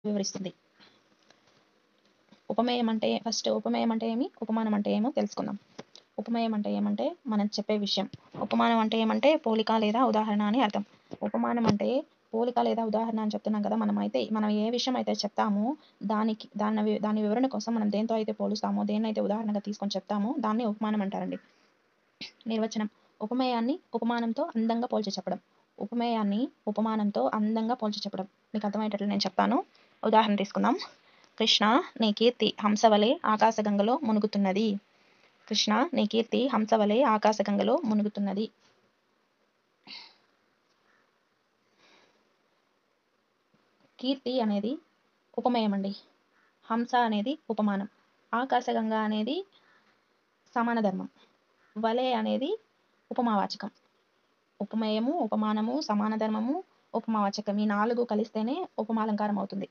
వివరిస్తుంది. ఉపమేయం అంటే ఉపమేయం అంటే ఏమి, ఉపమానం అంటే ఏమో తెలుసుకుందాం. ఉపమేయం అంటే ఏమంటే మనం చెప్పే విషయం. ఉపమానం అంటే ఏమంటే పోలిక లేదా ఉదాహరణ అని అర్థం. ఉపమానం అంటే పోలిక లేదా ఉదాహరణ అని చెప్తున్నాం కదా! మనం ఏ విషయం అయితే చెప్తామో దాని వివరణ కోసం మనం దేనితో అయితే పోలుస్తామో, దేన్నైతే ఉదాహరణగా తీసుకొని చెప్తామో దాన్ని ఉపమానం అంటారండి. నిర్వచనం: ఉపమేయాన్ని ఉపమానంతో అందంగా పోల్చి చెప్పడం. ఉపమేయాన్ని ఉపమానంతో అందంగా పోల్చి చెప్పడం. మీకు అర్థమయ్యేటట్లు నేను చెప్తాను. ఉదాహరణ తీసుకుందాం. కృష్ణ నీ కీర్తి హంసవలె ఆకాశగంగలో మునుగుతున్నది. కృష్ణ నీ కీర్తి హంసవలె ఆకాశగంగలో మునుగుతున్నది. కీర్తి అనేది ఉపమేయం అండి. హంస అనేది ఉపమానం. ఆకాశగంగ అనేది సమాన ధర్మం. వలె అనేది ఉపమావాచకం. ఉపమేయము, ఉపమానము, సమాన ధర్మము, ఉపమావాచకం ఈ 4 కలిస్తేనే ఉపమాలంకారం అవుతుంది.